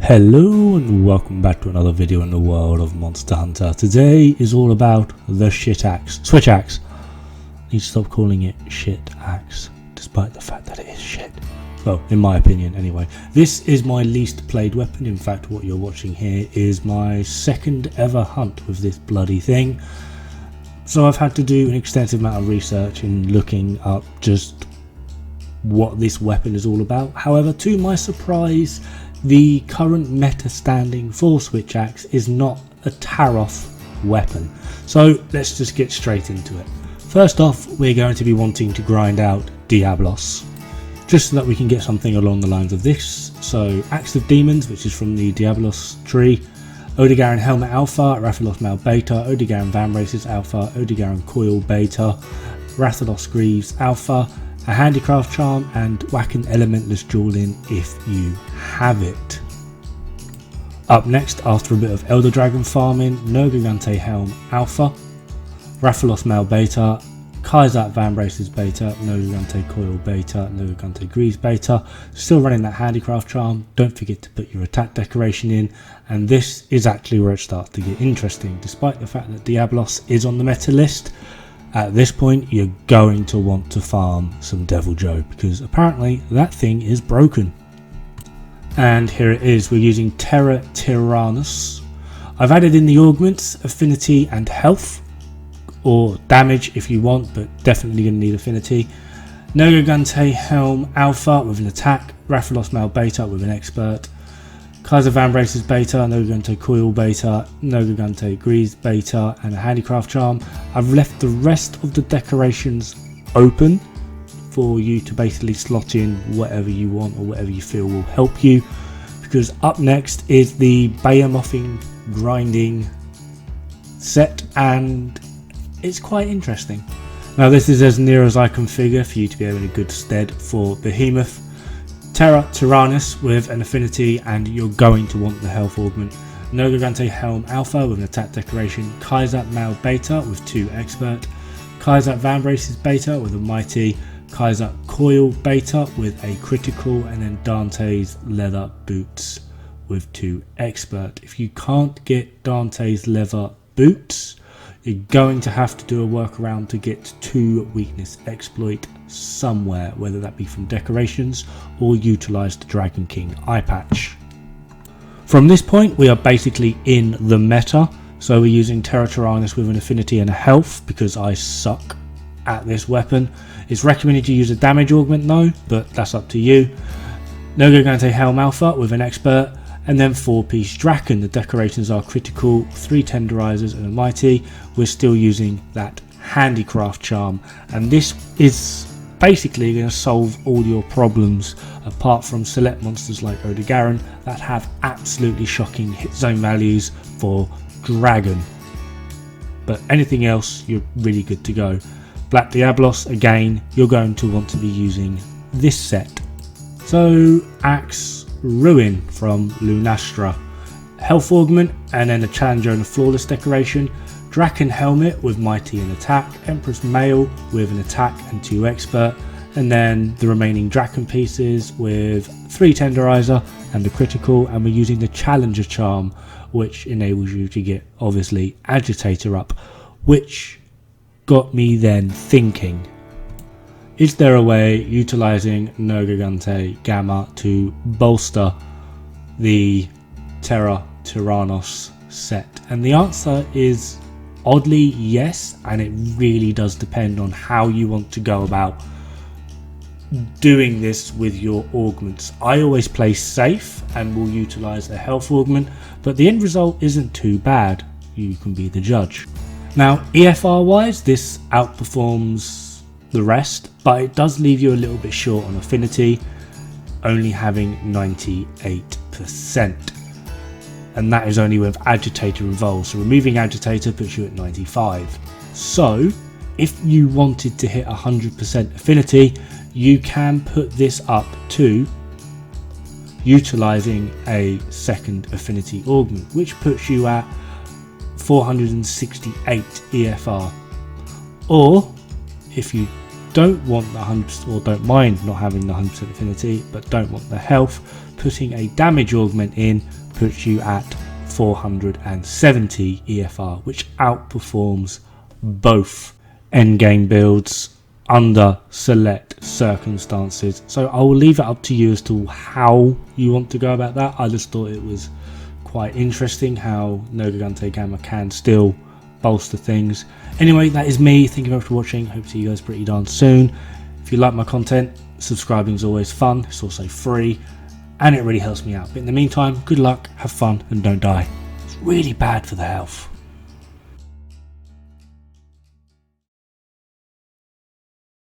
Hello and welcome back to another video in the world of Monster Hunter. Today is all about the shit axe, switch axe. I need to stop calling it shit axe, despite the fact that it is shit. Well, in my opinion anyway. This is my least played weapon. In fact, what you're watching here is my second ever hunt with this bloody thing. So I've had to do an extensive amount of research in looking up just what this weapon is all about. However, to my surprise, the current meta standing for switch axe is not a Taroth weapon. So let's just get straight into it. First off, we're going to be wanting to grind out Diablos, just so that we can get something along the lines of this. So Axe of Demons, which is from the Diablos tree, Odegaran Helmet Alpha, Rathalos Mal Beta, Odegaran Vambraces Alpha, Odegaran Coil Beta, Rathalos Greaves Alpha, a Handicraft Charm, and whack an Elementless Jewel in if you have it. Up next, after a bit of Elder Dragon farming, Nergigante Helm Alpha, Rathalos Mal Beta, Kaizat Vambraces Beta, Nergigante Coil Beta, Nergigante Greaves Beta, still running that Handicraft Charm. Don't forget to put your attack decoration in, and this is actually where it starts to get interesting. Despite the fact that Diablos is on the meta list, at this point you're going to want to farm some Deviljho, because apparently that thing is broken. And here it is, we're using Terra Tyrannus. I've added in the augments, affinity and health, or damage if you want, but definitely going to need affinity. Nergigante Helm Alpha with an attack, Rathalos Mal Beta with an expert, Kaizat Vambraces Beta, Nergigante Coil Beta, Nergigante Greaves Beta, and a Handicraft Charm. I've left the rest of the decorations open for you to basically slot in whatever you want or whatever you feel will help you, because up next is the Behemothing grinding set, and it's quite interesting. Now this is as near as I can figure for you to be in a good stead for Behemoth. Terra Tyrannus with an affinity, and you're going to want the health augment. Nergigante Helm Alpha with an attack decoration, Kaizat Mal Beta with 2 expert, Kaizat Vambraces Beta with a mighty, Kaizat Coil Beta with a critical, and then Dante's Leather Boots with 2 expert. If you can't get Dante's Leather Boots, you're going to have to do a workaround to get 2 weakness exploit somewhere, whether that be from decorations or utilise the Dragon King eye patch. From this point we are basically in the meta, so we're using Terra Tyrannus with an affinity and a health because I suck at this weapon. It's recommended to use a damage augment though, but that's up to you. Nergigante Helm Alpha with an expert, and then 4-piece Draken. The decorations are critical, 3 tenderizers and a mighty. We're still using that Handicraft Charm, and this is basically going to solve all your problems, apart from select monsters like Odegaran that have absolutely shocking hit zone values for Dragon. But anything else, you're really good to go. Black Diablos, again, you're going to want to be using this set. So Axe Ruin from Lunastra, health augment, and then a Challenger and a flawless decoration. Draken Helmet with mighty and attack, Empress Mail with an attack and 2 expert, and then the remaining Draken pieces with 3 tenderizer and a critical, and we're using the Challenger Charm, which enables you to get obviously Agitator up, which got me then thinking, is there a way utilising Nergigante Gamma to bolster the Terra Tyrannus set? And the answer is oddly yes, and it really does depend on how you want to go about doing this with your augments. I always play safe and will utilise a health augment, but the end result isn't too bad. You can be the judge. Now EFR wise, this outperforms the rest, but it does leave you a little bit short on affinity, only having 98%, and that is only with Agitator involved. So removing Agitator puts you at 95. So if you wanted to hit 100% affinity, you can put this up to utilizing a second affinity augment, which puts you at 468 EFR. Or if you don't want the 100%, or don't mind not having the 100% affinity but don't want the health, putting a damage augment in puts you at 470 EFR, which outperforms both endgame builds under select circumstances. So I will leave it up to you as to how you want to go about that. I just thought it was quite interesting how Nogagante Gamma can still bolster things. Anyway, that is me. Thank you very much for watching. Hope to see you guys pretty darn soon. If you like my content, subscribing is always fun. It's also free and it really helps me out. But in the meantime, good luck, have fun, and don't die. It's really bad for the health.